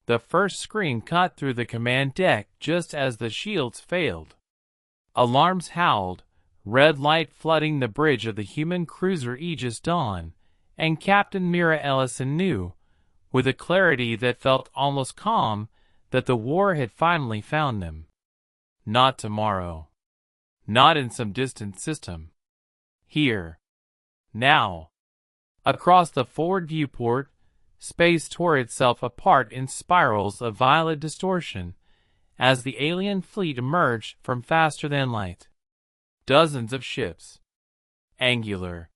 The first scream cut through the command deck just as the shields failed. Alarms howled, red light flooding the bridge of the human cruiser Aegis Dawn, and Captain Mira Ellison knew, with a clarity that felt almost calm, that the war had finally found them. Not tomorrow. Not in some distant system. Here. Now. Across the forward viewport, space tore itself apart in spirals of violet distortion as the alien fleet emerged from faster-than-light. Dozens of ships. Angular.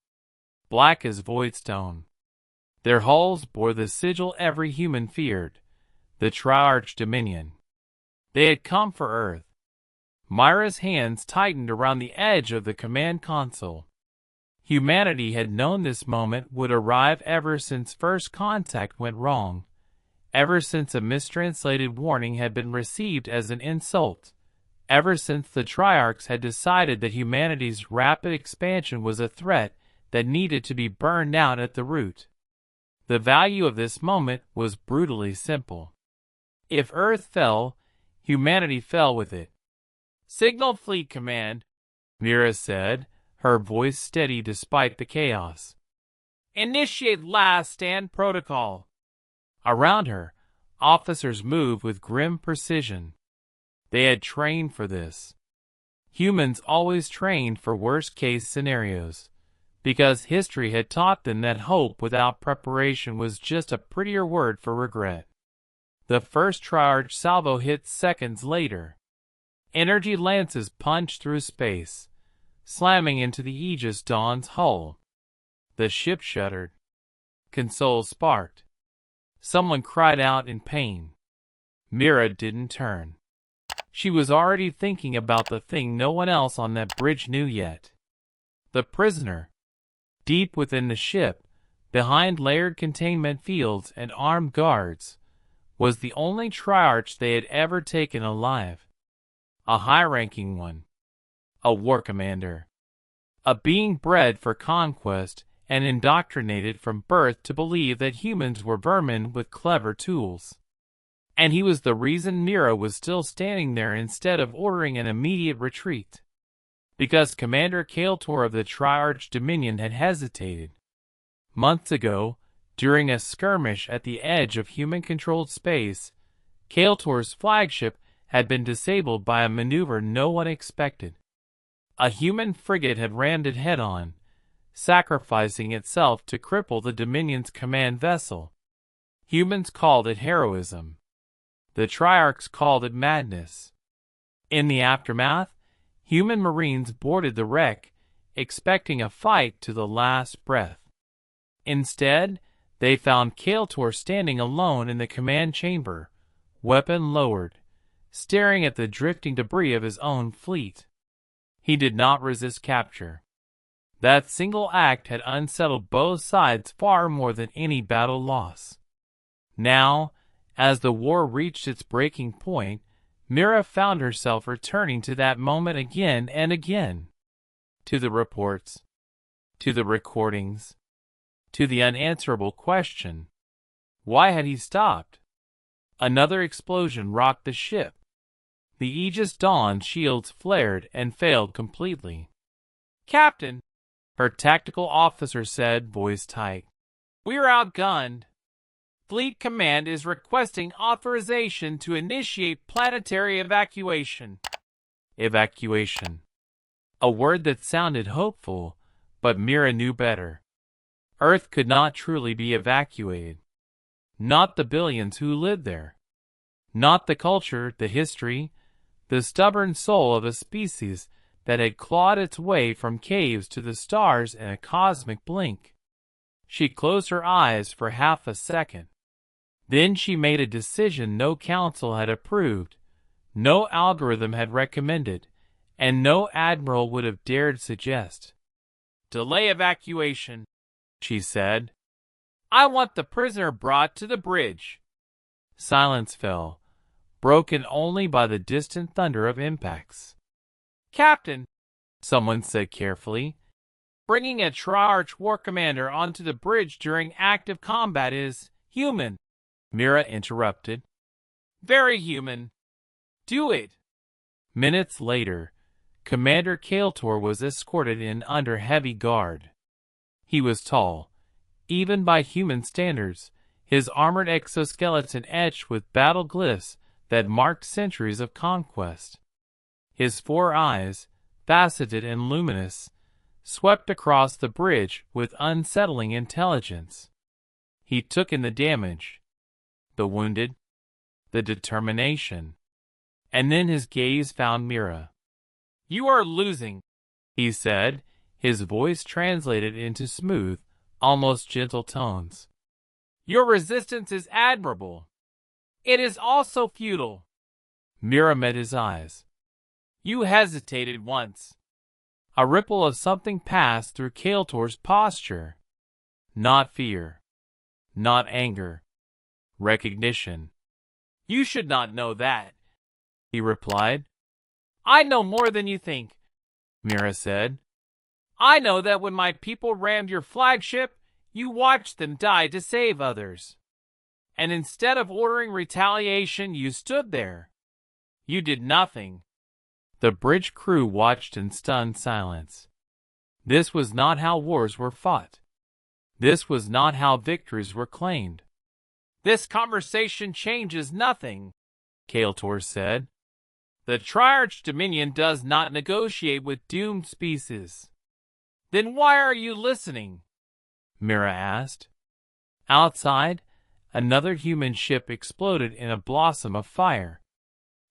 Black as voidstone. Their hulls bore the sigil every human feared, the Triarch Dominion. They had come for Earth. Myra's hands tightened around the edge of the command console. Humanity had known this moment would arrive ever since first contact went wrong, ever since a mistranslated warning had been received as an insult, ever since the Triarchs had decided that humanity's rapid expansion was a threat that needed to be burned out at the root. The value of this moment was brutally simple. If Earth fell, humanity fell with it. "Signal Fleet Command," Mira said, her voice steady despite the chaos. "Initiate last stand protocol." Around her, officers moved with grim precision. They had trained for this. Humans always trained for worst-case scenarios, because history had taught them that hope without preparation was just a prettier word for regret. The first Triarch salvo hit seconds later. Energy lances punched through space, slamming into the Aegis Dawn's hull. The ship shuddered. Consoles sparked. Someone cried out in pain. Mira didn't turn. She was already thinking about the thing no one else on that bridge knew yet. The prisoner. Deep within the ship, behind layered containment fields and armed guards, was the only Triarch they had ever taken alive. A high-ranking one. A war commander. A being bred for conquest and indoctrinated from birth to believe that humans were vermin with clever tools. And he was the reason Mira was still standing there instead of ordering an immediate retreat. Because Commander Kael'tor of the Triarch Dominion had hesitated. Months ago, during a skirmish at the edge of human-controlled space, Kael'tor's flagship had been disabled by a maneuver no one expected. A human frigate had rammed it head-on, sacrificing itself to cripple the Dominion's command vessel. Humans called it heroism. The Triarchs called it madness. In the aftermath, human Marines boarded the wreck, expecting a fight to the last breath. Instead, they found Kael'tor standing alone in the command chamber, weapon lowered, staring at the drifting debris of his own fleet. He did not resist capture. That single act had unsettled both sides far more than any battle loss. Now, as the war reached its breaking point, Mira found herself returning to that moment again and again. To the reports. To the recordings. To the unanswerable question. Why had he stopped? Another explosion rocked the ship. The Aegis Dawn shields flared and failed completely. "Captain," her tactical officer said, voice tight, "we're outgunned. Fleet Command is requesting authorization to initiate planetary evacuation." Evacuation. A word that sounded hopeful, but Mira knew better. Earth could not truly be evacuated. Not the billions who lived there. Not the culture, the history, the stubborn soul of a species that had clawed its way from caves to the stars in a cosmic blink. She closed her eyes for half a second. Then she made a decision no council had approved, no algorithm had recommended, and no admiral would have dared suggest. "Delay evacuation," she said. "I want the prisoner brought to the bridge." Silence fell, broken only by the distant thunder of impacts. "Captain," someone said carefully, "bringing a Triarch war commander onto the bridge during active combat is human." Mira interrupted. Very human. Do it. Minutes later, Commander Kael'tor was escorted in under heavy guard. He was tall, even by human standards, his armored exoskeleton etched with battle glyphs that marked centuries of conquest. His 4 eyes, faceted and luminous, swept across the bridge with unsettling intelligence. He took in the damage, the wounded, the determination. And then his gaze found Mira. "You are losing," he said, his voice translated into smooth, almost gentle tones. "Your resistance is admirable. It is also futile." Mira met his eyes. "You hesitated once." A ripple of something passed through Kael'tor's posture. Not fear. Not anger. Recognition. "You should not know that," he replied. "I know more than you think," Mira said. "I know that when my people rammed your flagship, you watched them die to save others. And instead of ordering retaliation, you stood there. You did nothing." The bridge crew watched in stunned silence. This was not how wars were fought. This was not how victories were claimed. "This conversation changes nothing," Kael'tor said. "The Triarch Dominion does not negotiate with doomed species." "Then why are you listening?" Mira asked. Outside, another human ship exploded in a blossom of fire.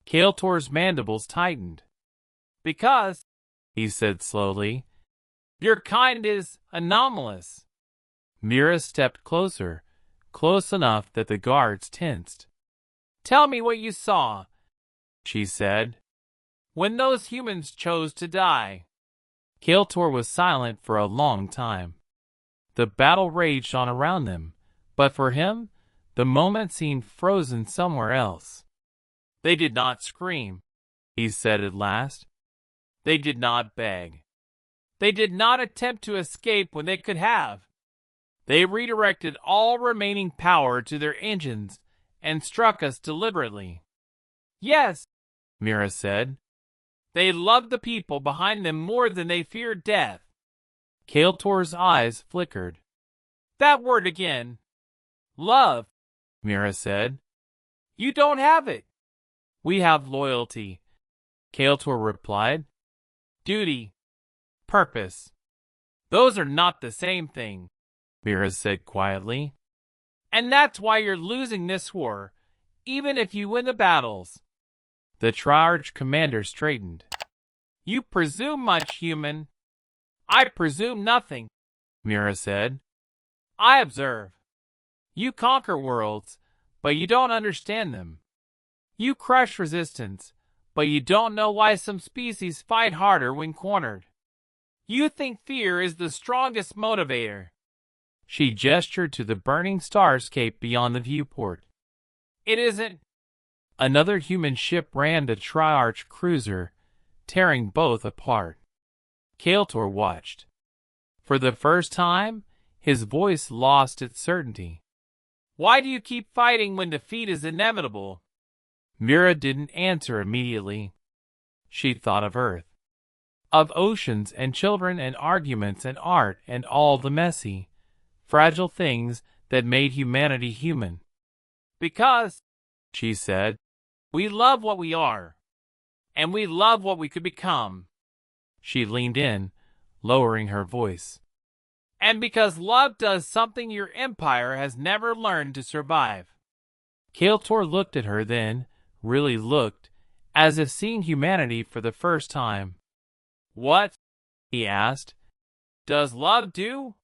Kael'tor's mandibles tightened. "Because," he said slowly, "your kind is anomalous." Mira stepped closer, close enough that the guards tensed. "Tell me what you saw," she said, "when those humans chose to die." Kael'tor was silent for a long time. The battle raged on around them, but for him, the moment seemed frozen somewhere else. "They did not scream," he said at last. "They did not beg. They did not attempt to escape when they could have. They redirected all remaining power to their engines and struck us deliberately." "Yes," Mira said. "They loved the people behind them more than they feared death." Kael'tor's eyes flickered. "That word again." "Love," Mira said. "You don't have it." "We have loyalty," Kael'tor replied. "Duty. Purpose. Those are not the same thing," Mira said quietly. "And that's why you're losing this war, even if you win the battles." The Triarch commander straightened. "You presume much, human." "I presume nothing," Mira said. "I observe. You conquer worlds, but you don't understand them. You crush resistance, but you don't know why some species fight harder when cornered. You think fear is the strongest motivator." She gestured to the burning starscape beyond the viewport. "It isn't." Another human ship rammed a Triarch cruiser, tearing both apart. Kael'tor watched. For the first time, his voice lost its certainty. "Why do you keep fighting when defeat is inevitable?" Mira didn't answer immediately. She thought of Earth. Of oceans and children and arguments and art and all the messy, fragile things that made humanity human. "Because," she said, "we love what we are. And we love what we could become." She leaned in, lowering her voice. "And because love does something your empire has never learned to survive." Kael'tor looked at her then, really looked, as if seeing humanity for the first time. "What," he asked, "does love do?"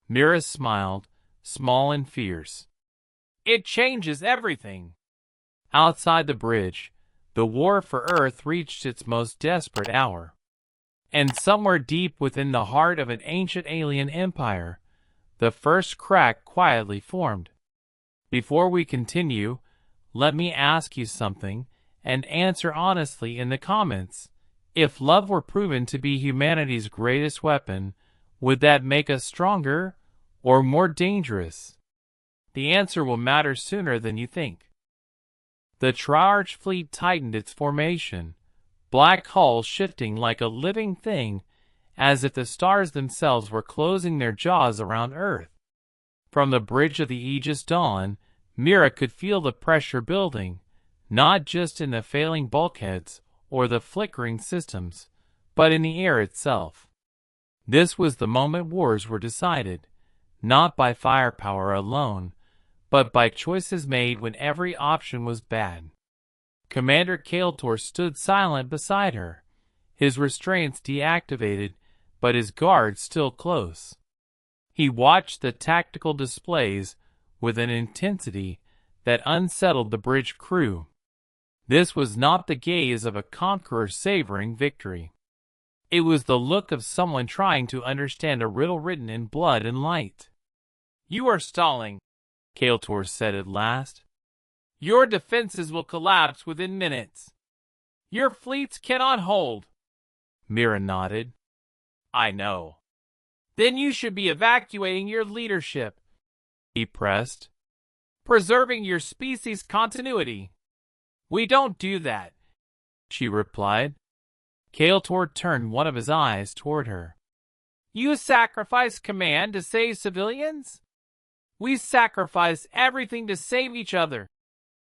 Mira smiled, small and fierce. "It changes everything." Outside the bridge, the war for Earth reached its most desperate hour. And somewhere deep within the heart of an ancient alien empire, the first crack quietly formed. Before we continue, let me ask you something, and answer honestly in the comments. If love were proven to be humanity's greatest weapon, would that make us stronger or more dangerous? The answer will matter sooner than you think. The Triarch fleet tightened its formation, black hulls shifting like a living thing, as if the stars themselves were closing their jaws around Earth. From the bridge of the Aegis Dawn, Mira could feel the pressure building, not just in the failing bulkheads or the flickering systems, but in the air itself. This was the moment wars were decided, not by firepower alone, but by choices made when every option was bad. Commander Kael'tor stood silent beside her, his restraints deactivated, but his guards still close. He watched the tactical displays with an intensity that unsettled the bridge crew. This was not the gaze of a conqueror savoring victory. It was the look of someone trying to understand a riddle written in blood and light. "You are stalling," Kael'tor said at last. "Your defenses will collapse within minutes. Your fleets cannot hold." Mira nodded. "I know." "Then you should be evacuating your leadership," he pressed. "Preserving your species' continuity." "We don't do that," she replied. Kael'tor turned one of his eyes toward her. "You sacrifice command to save civilians? We sacrifice everything to save each other,"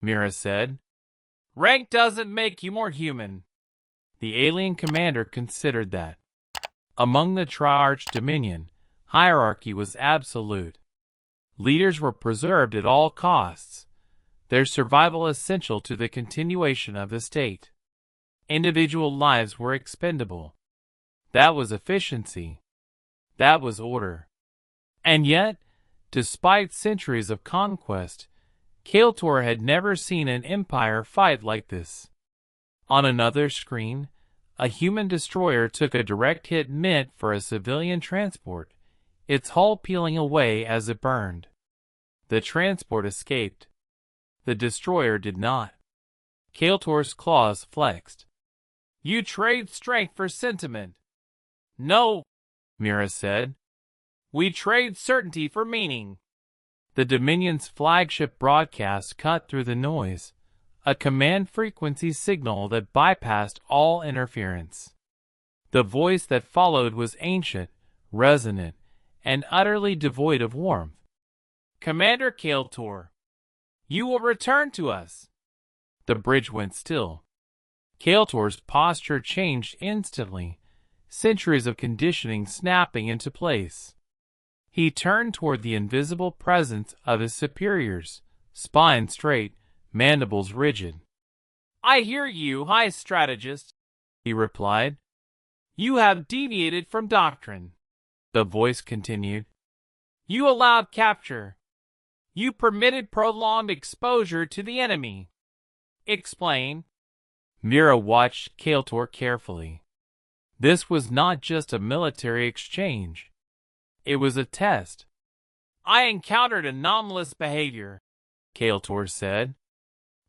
Mira said. "Rank doesn't make you more human." The alien commander considered that. Among the Triarch Dominion, hierarchy was absolute. Leaders were preserved at all costs, their survival essential to the continuation of the state. Individual lives were expendable. That was efficiency. That was order. And yet, despite centuries of conquest, Kael'tor had never seen an empire fight like this. On another screen, a human destroyer took a direct hit meant for a civilian transport, its hull peeling away as it burned. The transport escaped. The destroyer did not. Kael'tor's claws flexed. "You trade strength for sentiment." "No," Mira said. "We trade certainty for meaning." The Dominion's flagship broadcast cut through the noise, a command frequency signal that bypassed all interference. The voice that followed was ancient, resonant, and utterly devoid of warmth. "Commander Kael'tor, you will return to us." The bridge went still. Kael'tor's posture changed instantly, centuries of conditioning snapping into place. He turned toward the invisible presence of his superiors, spine straight, mandibles rigid. "I hear you, high strategist," he replied. "You have deviated from doctrine." The voice continued. "You allowed capture. You permitted prolonged exposure to the enemy. Explain." Mira watched Kael'tor carefully. This was not just a military exchange. It was a test. "I encountered anomalous behavior," Kael'tor said.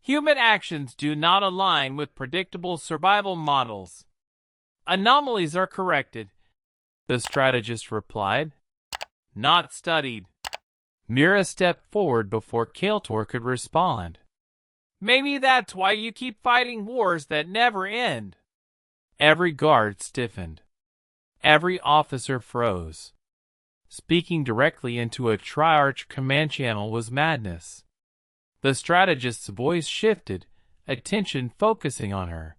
"Human actions do not align with predictable survival models. Anomalies are corrected," the strategist replied. "Not studied." Mira stepped forward before Kael'tor could respond. "Maybe that's why you keep fighting wars that never end." Every guard stiffened. Every officer froze. Speaking directly into a Triarch command channel was madness. The strategist's voice shifted, attention focusing on her.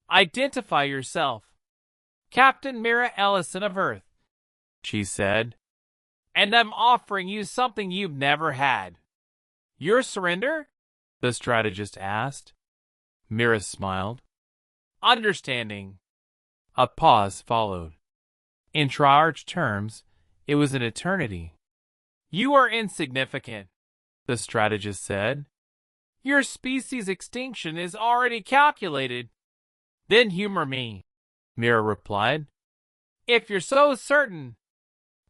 "Identify yourself. Captain Mira Ellison of Earth," she said. "And I'm offering you something you've never had." "Your surrender?" the strategist asked. Mira smiled. "Understanding." A pause followed. In Triarch terms, it was an eternity. "You are insignificant," the strategist said. "Your species' extinction is already calculated." "Then humor me," Mira replied. "If you're so certain."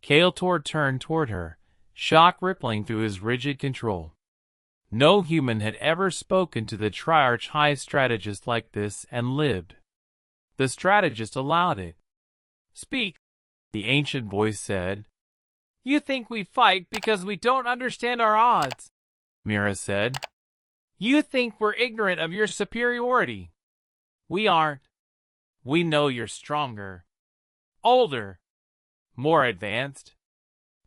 Kael'tor turned toward her, shock rippling through his rigid control. No human had ever spoken to the Triarch High Strategist like this and lived. The strategist allowed it. "Speak," the ancient voice said. "You think we fight because we don't understand our odds," Mira said. You think we're ignorant of your superiority. We aren't. We know you're stronger, older, more advanced.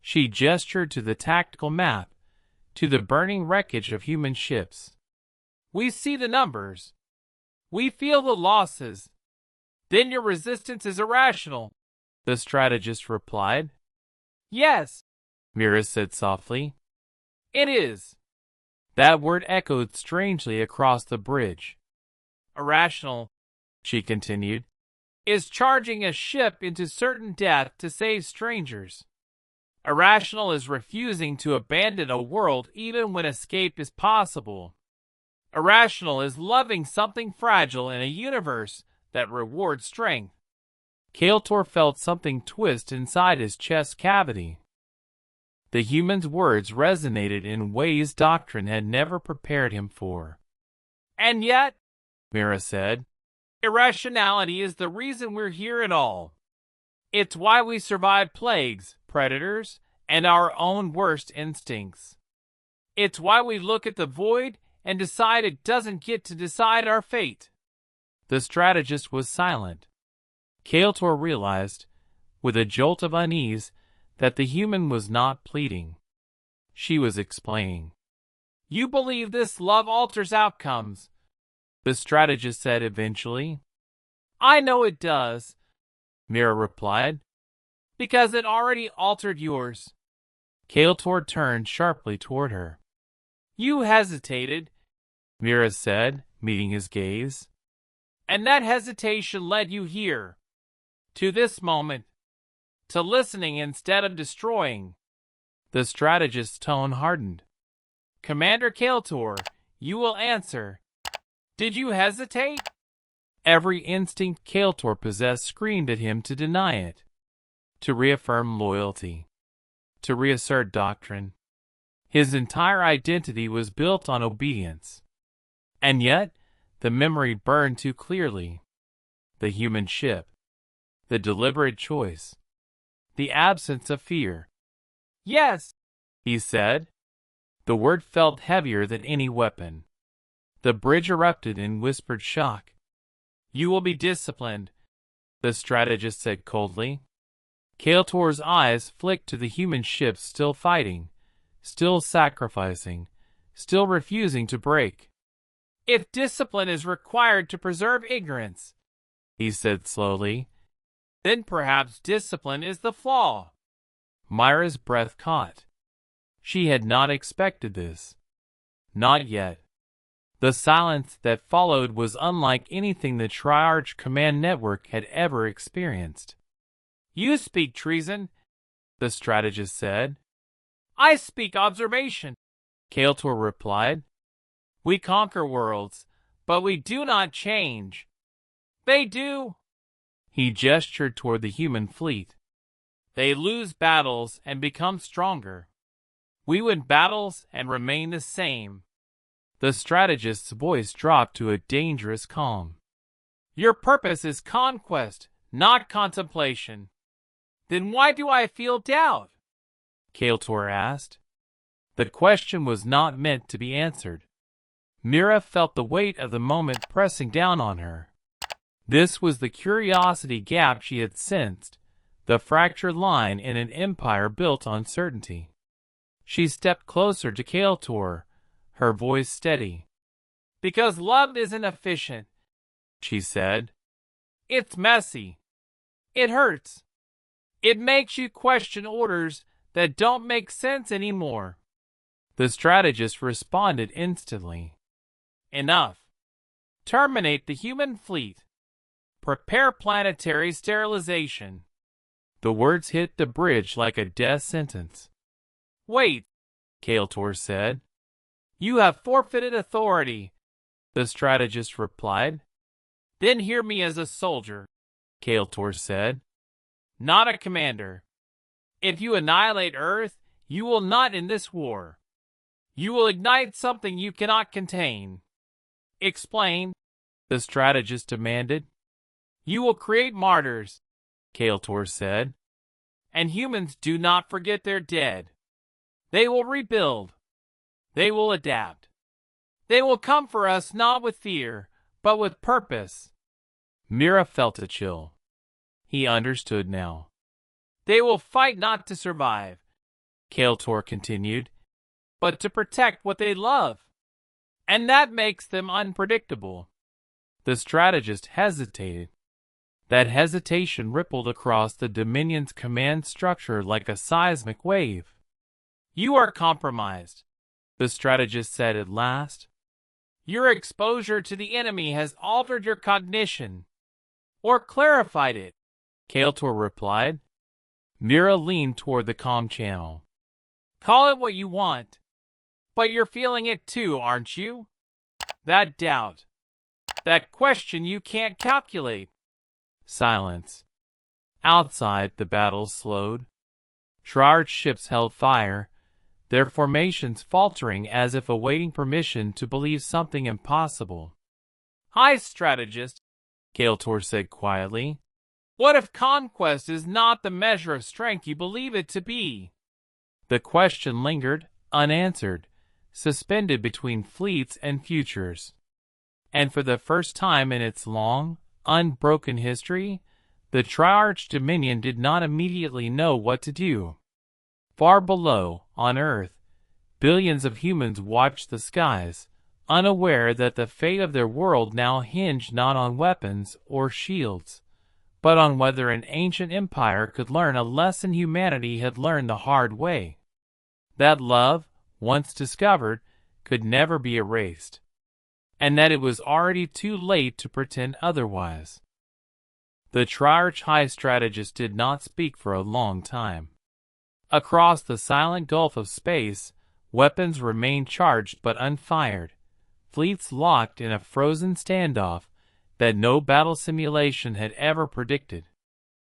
She gestured to the tactical map, to the burning wreckage of human ships. We see the numbers. We feel the losses. Then your resistance is irrational, the strategist replied. Yes, Mira said softly. It is. That word echoed strangely across the bridge. Irrational, she continued, is charging a ship into certain death to save strangers. Irrational is refusing to abandon a world even when escape is possible. Irrational is loving something fragile in a universe that rewards strength. Kael'tor felt something twist inside his chest cavity. The human's words resonated in ways doctrine had never prepared him for. And yet, Mira said, irrationality is the reason we're here at all. It's why we survive plagues, predators, and our own worst instincts. It's why we look at the void and decide it doesn't get to decide our fate. The strategist was silent. Kael'tor realized, with a jolt of unease, that the human was not pleading. She was explaining. You believe this love alters outcomes, the strategist said eventually. I know it does, Mira replied, because it already altered yours. Kael'tor turned sharply toward her. You hesitated, Mira said, meeting his gaze. And that hesitation led you here, to this moment, to listening instead of destroying. The strategist's tone hardened. Commander Kael'tor, you will answer. Did you hesitate? Every instinct Kael'tor possessed screamed at him to deny it, to reaffirm loyalty, to reassert doctrine. His entire identity was built on obedience. And yet, the memory burned too clearly. The human ship, the deliberate choice, the absence of fear. Yes, he said. The word felt heavier than any weapon. The bridge erupted in whispered shock. You will be disciplined, the strategist said coldly. Kael'tor's eyes flicked to the human ship still fighting, still sacrificing, still refusing to break. If discipline is required to preserve ignorance, he said slowly, then perhaps discipline is the flaw. Myra's breath caught. She had not expected this. Not yet. The silence that followed was unlike anything the Triarch Command Network had ever experienced. You speak treason, the strategist said. I speak observation, Kael'tor replied. We conquer worlds, but we do not change. They do. He gestured toward the human fleet. They lose battles and become stronger. We win battles and remain the same. The strategist's voice dropped to a dangerous calm. Your purpose is conquest, not contemplation. Then why do I feel doubt? Kael'tor asked. The question was not meant to be answered. Mira felt the weight of the moment pressing down on her. This was the curiosity gap she had sensed, the fractured line in an empire built on certainty. She stepped closer to Kael'tor, her voice steady. Because love isn't efficient, she said. It's messy. It hurts. It makes you question orders that don't make sense anymore. The strategist responded instantly. Enough. Terminate the human fleet. Prepare planetary sterilization. The words hit the bridge like a death sentence. Wait, Kael'tor said. You have forfeited authority, the strategist replied. Then hear me as a soldier, Kael'tor said. Not a commander. If you annihilate Earth, you will not end this war. You will ignite something you cannot contain. Explain, the strategist demanded. You will create martyrs, Kael'tor said. And humans do not forget their dead. They will rebuild. They will adapt. They will come for us not with fear, but with purpose. Mira felt a chill. He understood now. They will fight not to survive, Kael'tor continued, but to protect what they love. And that makes them unpredictable. The strategist hesitated. That hesitation rippled across the Dominion's command structure like a seismic wave. You are compromised, the strategist said at last. Your exposure to the enemy has altered your cognition. Or clarified it, Kael'tor replied. Mira leaned toward the comm channel. Call it what you want. But you're feeling it too, aren't you? That doubt. That question you can't calculate. Silence. Outside, the battle slowed. Triarch ships held fire, their formations faltering as if awaiting permission to believe something impossible. Hi, strategist, Kael'tor said quietly. What if conquest is not the measure of strength you believe it to be? The question lingered, unanswered, suspended between fleets and futures. And for the first time in its long, unbroken history, the Triarch Dominion did not immediately know what to do. Far below, on Earth, billions of humans watched the skies, unaware that the fate of their world now hinged not on weapons or shields, but on whether an ancient empire could learn a lesson humanity had learned the hard way. That love, once discovered, could never be erased, and that it was already too late to pretend otherwise. The Triarch High Strategist did not speak for a long time. Across the silent gulf of space, weapons remained charged but unfired, fleets locked in a frozen standoff that no battle simulation had ever predicted.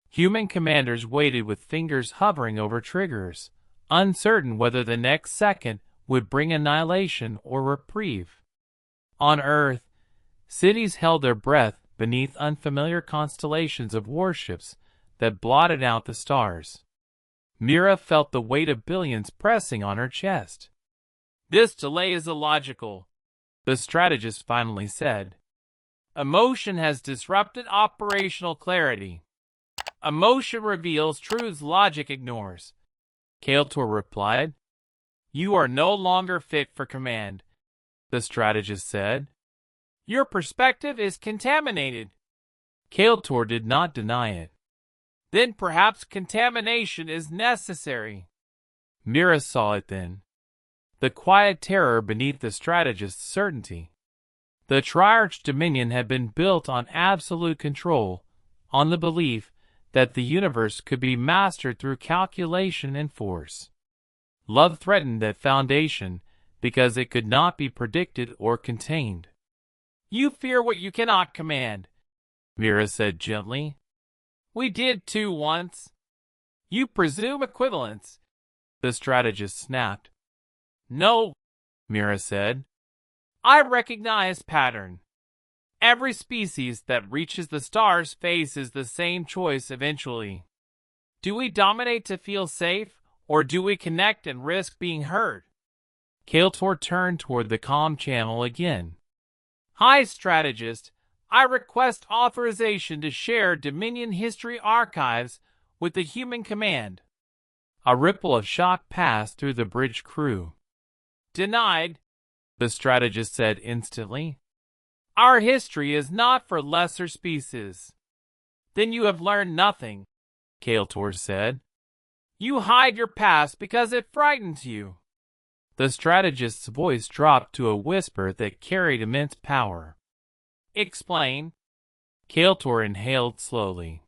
Human commanders waited with fingers hovering over triggers, uncertain whether the next second would bring annihilation or reprieve. On Earth, cities held their breath beneath unfamiliar constellations of warships that blotted out the stars. Mira felt the weight of billions pressing on her chest. This delay is illogical, the strategist finally said. Emotion has disrupted operational clarity. Emotion reveals truths logic ignores, Kael'tor replied. You are no longer fit for command, the strategist said. Your perspective is contaminated. Kael'tor did not deny it. Then perhaps contamination is necessary. Mira saw it then. The quiet terror beneath the strategist's certainty. The Triarch Dominion had been built on absolute control, on the belief that the universe could be mastered through calculation and force. Love threatened that foundation because it could not be predicted or contained. You fear what you cannot command, Mira said gently. We did too once. You presume equivalence, the strategist snapped. No, Mira said. I recognize pattern. Every species that reaches the stars faces the same choice eventually. Do we dominate to feel safe, or do we connect and risk being heard? Kael'tor turned toward the comm channel again. Hi, strategist. I request authorization to share Dominion history archives with the human command. A ripple of shock passed through the bridge crew. Denied, the strategist said instantly. Our history is not for lesser species. Then you have learned nothing, Kael'tor said. You hide your past because it frightens you. The strategist's voice dropped to a whisper that carried immense power. Explain. Kael'tor inhaled slowly.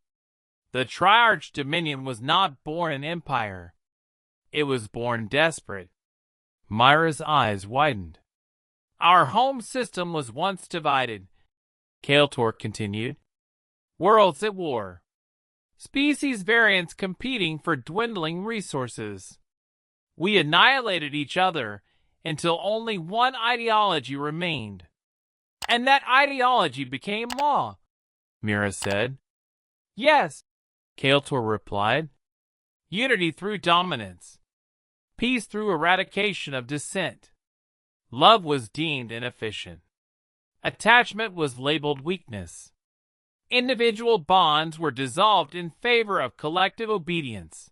The Triarch Dominion was not born an empire. It was born desperate. Mira's eyes widened. Our home system was once divided, Kael'tor continued. Worlds at war. Species variants competing for dwindling resources. We annihilated each other until only one ideology remained. And that ideology became law, Mira said. Yes, Kael'tor replied. Unity through dominance. Peace through eradication of dissent. Love was deemed inefficient. Attachment was labeled weakness. Individual bonds were dissolved in favor of collective obedience.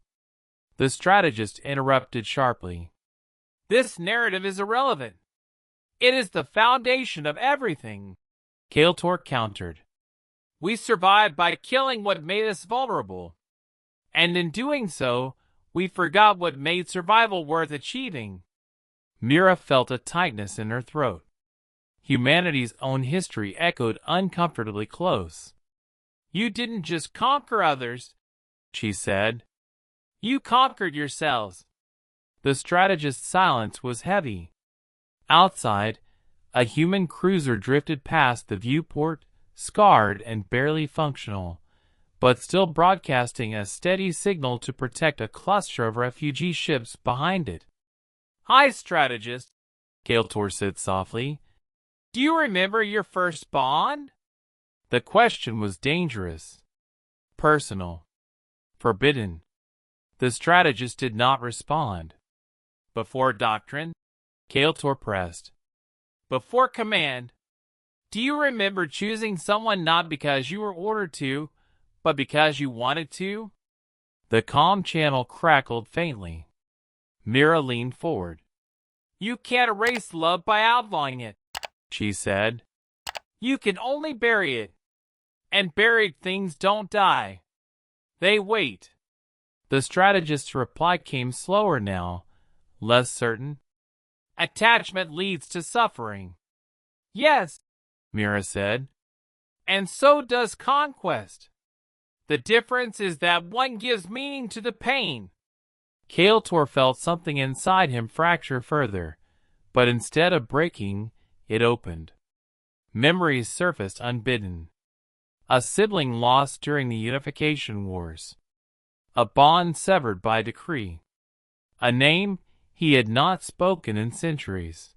The strategist interrupted sharply. This narrative is irrelevant. It is the foundation of everything, Kael'tor countered. We survived by killing what made us vulnerable. And in doing so, we forgot what made survival worth achieving. Mira felt a tightness in her throat. Humanity's own history echoed uncomfortably close. You didn't just conquer others, she said. You conquered yourselves. The strategist's silence was heavy. Outside, a human cruiser drifted past the viewport, scarred and barely functional, but still broadcasting a steady signal to protect a cluster of refugee ships behind it. Hi, strategist, Kael'tor said softly. Do you remember your first bond? The question was dangerous, personal, forbidden. The strategist did not respond. Before doctrine, Kael'tor pressed. Before command, do you remember choosing someone not because you were ordered to, but because you wanted to? The comm channel crackled faintly. Mira leaned forward. You can't erase love by outlawing it, she said. You can only bury it. And buried things don't die. They wait. The strategist's reply came slower now, less certain. Attachment leads to suffering. Yes, Mira said. And so does conquest. The difference is that one gives meaning to the pain. Kael'tor felt something inside him fracture further, but instead of breaking, it opened. Memories surfaced unbidden. A sibling lost during the Unification Wars. A bond severed by decree. A name he had not spoken in centuries.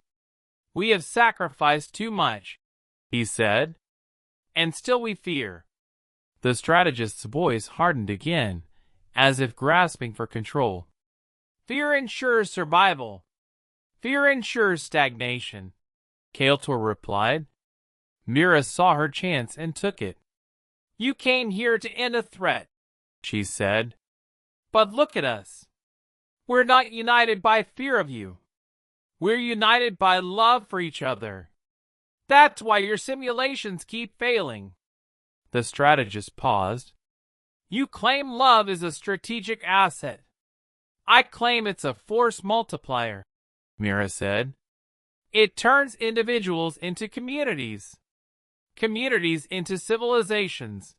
We have sacrificed too much, he said, and still we fear. The strategist's voice hardened again, as if grasping for control. Fear ensures survival. Fear ensures stagnation, Kael'tor replied. Mira saw her chance and took it. You came here to end a threat, she said. But look at us. We're not united by fear of you. We're united by love for each other. That's why your simulations keep failing. The strategist paused. You claim love is a strategic asset. I claim it's a force multiplier, Mira said. It turns individuals into communities. Communities into civilizations,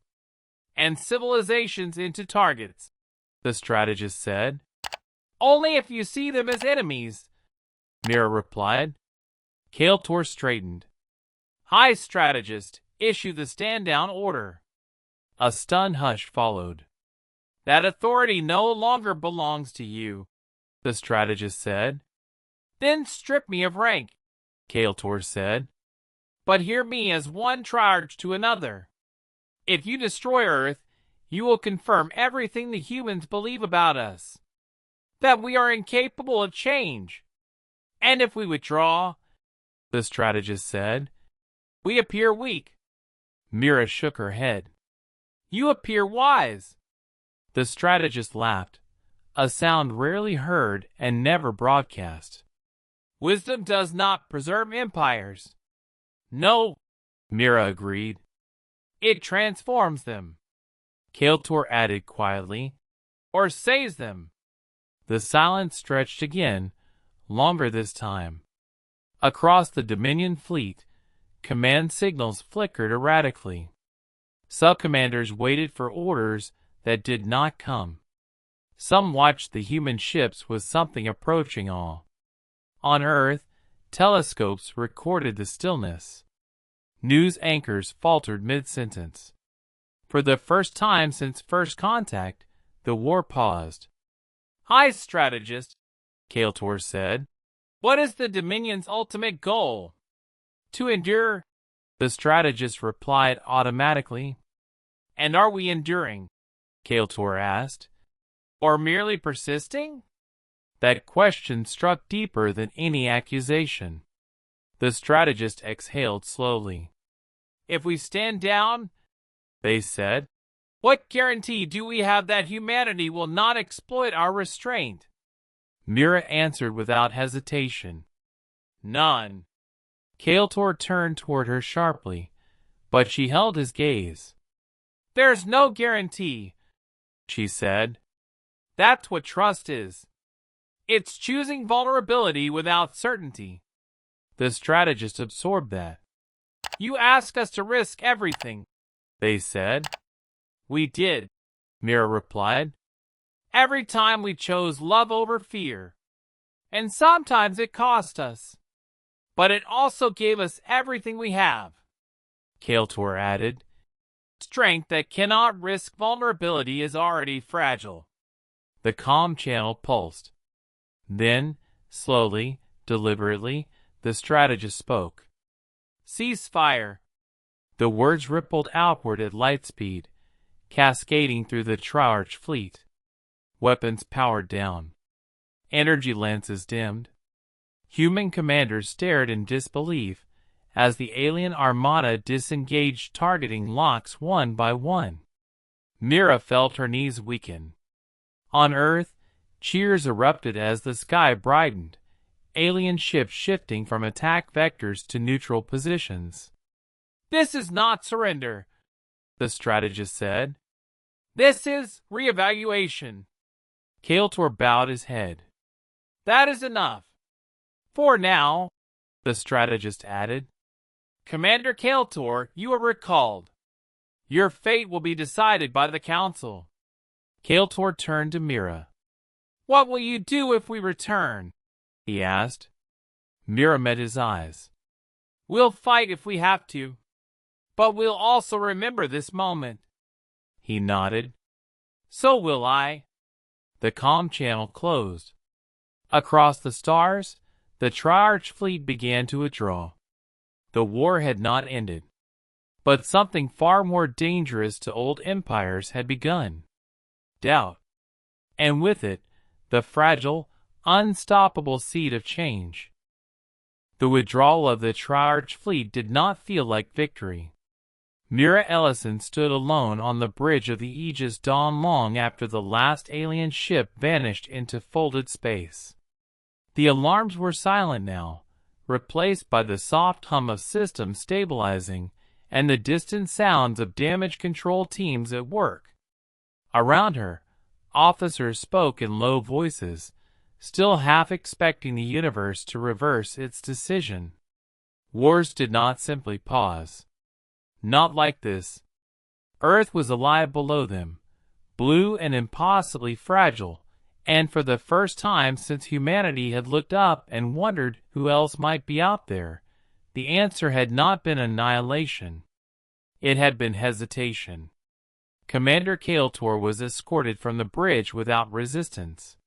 and civilizations into targets, the strategist said. Only if you see them as enemies, Mira replied. Kael'tor straightened. High strategist, issue the stand-down order. A stunned hush followed. That authority no longer belongs to you, the strategist said. Then strip me of rank, Kael'tor said. But hear me as one charge to another. If you destroy Earth, you will confirm everything the humans believe about us. That we are incapable of change. And if we withdraw, the strategist said, we appear weak. Mira shook her head. You appear wise. The strategist laughed, a sound rarely heard and never broadcast. Wisdom does not preserve empires. No, Mira agreed. It transforms them. Kael'tor added quietly, or saves them. The silence stretched again, longer this time. Across the Dominion fleet, command signals flickered erratically. Subcommanders waited for orders that did not come. Some watched the human ships with something approaching awe. On Earth, telescopes recorded the stillness. News anchors faltered mid-sentence. For the first time since first contact, the war paused. High strategist, Kael'tor said. What is the Dominion's ultimate goal? To endure, the strategist replied automatically. And are we enduring? Kael'tor asked. Or merely persisting? That question struck deeper than any accusation. The strategist exhaled slowly. If we stand down, they said, what guarantee do we have that humanity will not exploit our restraint? Mira answered without hesitation. None. Kael'tor turned toward her sharply, but she held his gaze. There's no guarantee, she said. That's what trust is. It's choosing vulnerability without certainty. The strategist absorbed that. You asked us to risk everything, they said. We did, Mira replied. Every time we chose love over fear. And sometimes it cost us. But it also gave us everything we have. Kael'tor added. Strength that cannot risk vulnerability is already fragile. The comm channel pulsed. Then, slowly, deliberately, the strategist spoke. Ceasefire. The words rippled outward at light speed, cascading through the Triarch fleet. Weapons powered down. Energy lances dimmed. Human commanders stared in disbelief as the alien armada disengaged targeting locks one by one. Mira felt her knees weaken. On Earth, cheers erupted as the sky brightened, alien ships shifting from attack vectors to neutral positions. This is not surrender, the strategist said. This is reevaluation. Kael'tor bowed his head. That is enough. For now, the strategist added. Commander Kael'tor, you are recalled. Your fate will be decided by the Council. Kael'tor turned to Mira. What will you do if we return? He asked. Mira met his eyes. We'll fight if we have to. But we'll also remember this moment. He nodded. So will I. The comm channel closed. Across the stars, the Triarch fleet began to withdraw. The war had not ended. But something far more dangerous to old empires had begun. Doubt. And with it, the fragile, unstoppable seed of change. The withdrawal of the Triarch fleet did not feel like victory. Mira Ellison stood alone on the bridge of the Aegis Dawn long after the last alien ship vanished into folded space. The alarms were silent now, replaced by the soft hum of systems stabilizing and the distant sounds of damage control teams at work. Around her, officers spoke in low voices, still half expecting the universe to reverse its decision. Wars did not simply pause. Not like this. Earth was alive below them, blue and impossibly fragile, and for the first time since humanity had looked up and wondered who else might be out there, the answer had not been annihilation. It had been hesitation. Commander Kael'tor was escorted from the bridge without resistance.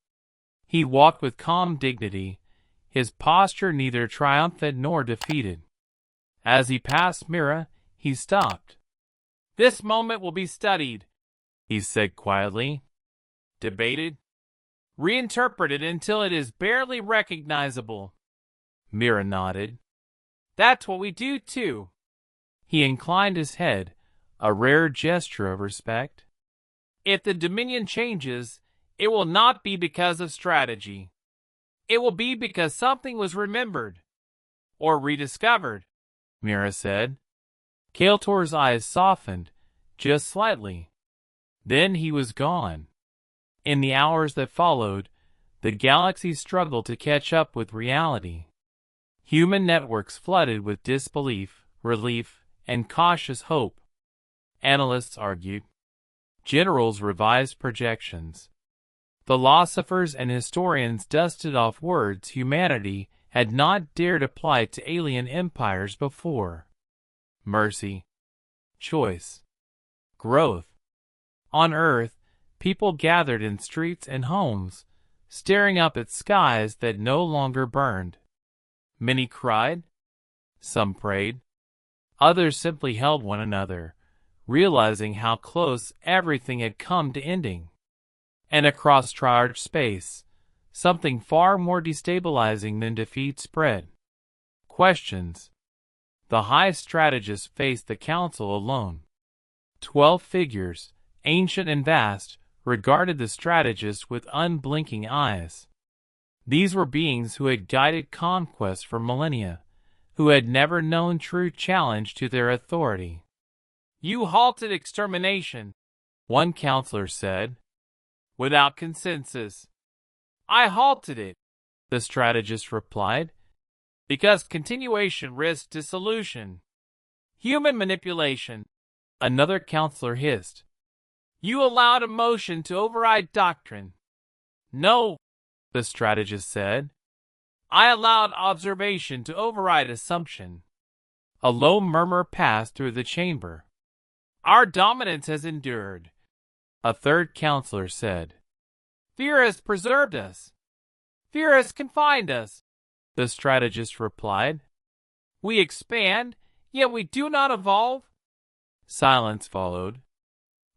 He walked with calm dignity, his posture neither triumphant nor defeated. As he passed Mira, he stopped. This moment will be studied, he said quietly. Debated. Reinterpreted until it is barely recognizable. Mira nodded. That's what we do too. He inclined his head, a rare gesture of respect. If the Dominion changes, it will not be because of strategy. It will be because something was remembered. Or rediscovered, Mira said. Kael'tor's eyes softened, just slightly. Then he was gone. In the hours that followed, the galaxy struggled to catch up with reality. Human networks flooded with disbelief, relief, and cautious hope. Analysts argued. Generals revised projections. Philosophers and historians dusted off words humanity had not dared apply to alien empires before. Mercy. Choice. Growth. On Earth, people gathered in streets and homes, staring up at skies that no longer burned. Many cried. Some prayed. Others simply held one another, realizing how close everything had come to ending. And across Triarch space, something far more destabilizing than defeat spread. questions. The high strategist faced the council alone. 12 figures, ancient and vast, regarded the strategist with unblinking eyes. These were beings who had guided conquest for millennia, who had never known true challenge to their authority. "You halted extermination," one counselor said, "without consensus." "I halted it," the strategist replied, "because continuation risked dissolution." "Human manipulation," another counselor hissed. "You allowed emotion to override doctrine." "No," the strategist said. "I allowed observation to override assumption." A low murmur passed through the chamber. "Our dominance has endured," a third counselor said. "Fear has preserved us. Fear has confined us," the strategist replied. "We expand, yet we do not evolve." Silence followed.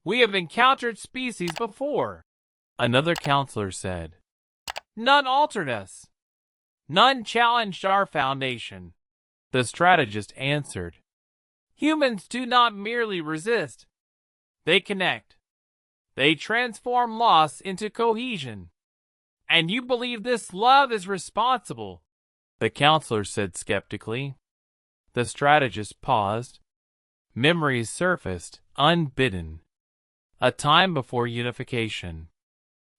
"We have encountered species before," another counselor said. "None altered us. None challenged our foundation," the strategist answered. "Humans do not merely resist. They connect. They transform loss into cohesion. And you believe this love is responsible," the counselor said skeptically. The strategist paused. Memories surfaced, unbidden. A time before unification.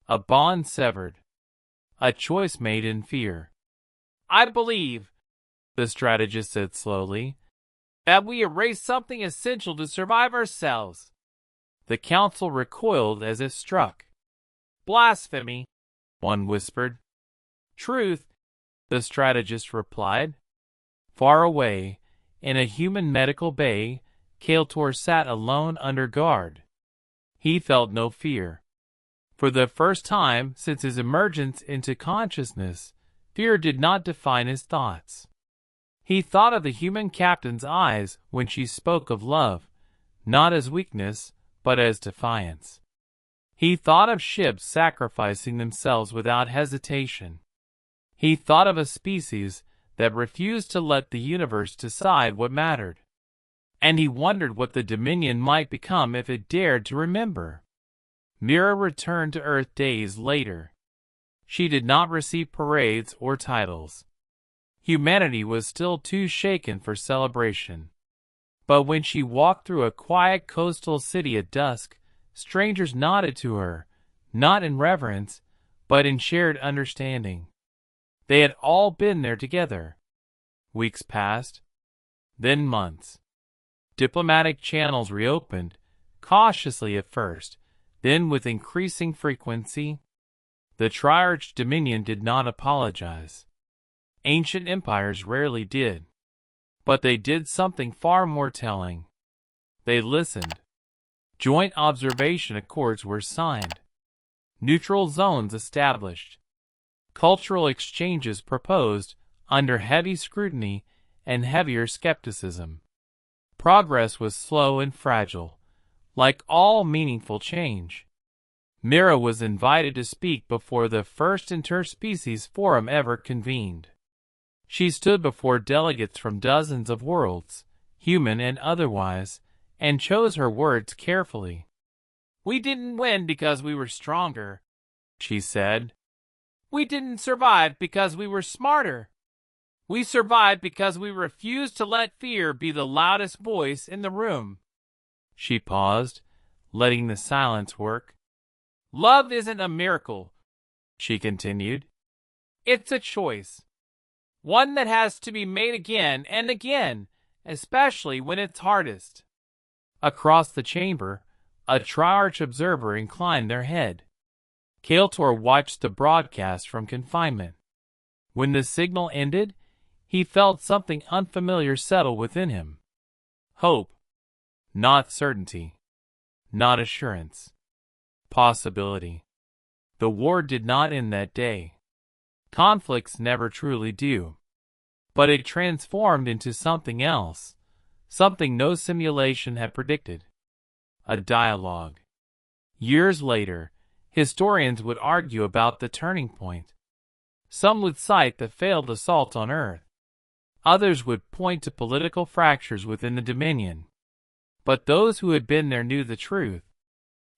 A bond severed. A choice made in fear. "I believe," the strategist said slowly, "that we erased something essential to survive ourselves." The council recoiled as if struck. "Blasphemy," one whispered. "Truth," the strategist replied. Far away, in a human medical bay, Kael'tor sat alone under guard. He felt no fear. For the first time since his emergence into consciousness, fear did not define his thoughts. He thought of the human captain's eyes when she spoke of love, not as weakness, but as defiance. He thought of ships sacrificing themselves without hesitation. He thought of a species that refused to let the universe decide what mattered. And he wondered what the Dominion might become if it dared to remember. Mira returned to Earth days later. She did not receive parades or titles. Humanity was still too shaken for celebration. But when she walked through a quiet coastal city at dusk, strangers nodded to her, not in reverence, but in shared understanding. They had all been there together. Weeks passed, then months. Diplomatic channels reopened, cautiously at first, then with increasing frequency. The Triarch Dominion did not apologize. Ancient empires rarely did. But they did something far more telling. They listened. Joint observation accords were signed. Neutral zones established. Cultural exchanges proposed under heavy scrutiny and heavier skepticism. Progress was slow and fragile, like all meaningful change. Mira was invited to speak before the first interspecies forum ever convened. She stood before delegates from dozens of worlds, human and otherwise, and chose her words carefully. "We didn't win because we were stronger," she said. "We didn't survive because we were smarter. We survived because we refused to let fear be the loudest voice in the room." She paused, letting the silence work. "Love isn't a miracle," she continued. "It's a choice. One that has to be made again and again, especially when it's hardest." Across the chamber, a Triarch observer inclined their head. Kael'tor watched the broadcast from confinement. When the signal ended, he felt something unfamiliar settle within him. Hope. Not certainty. Not assurance. Possibility. The war did not end that day. Conflicts never truly do. But it transformed into something else, something no simulation had predicted. A dialogue. Years later, historians would argue about the turning point. Some would cite the failed assault on Earth. Others would point to political fractures within the Dominion. But those who had been there knew the truth.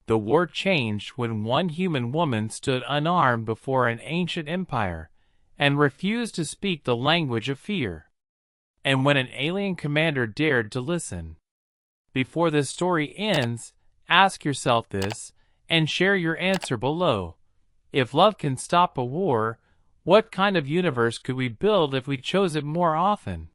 The war changed when one human woman stood unarmed before an ancient empire and refused to speak the language of fear. And when an alien commander dared to listen. Before this story ends, ask yourself this and share your answer below. If love can stop a war, what kind of universe could we build if we chose it more often?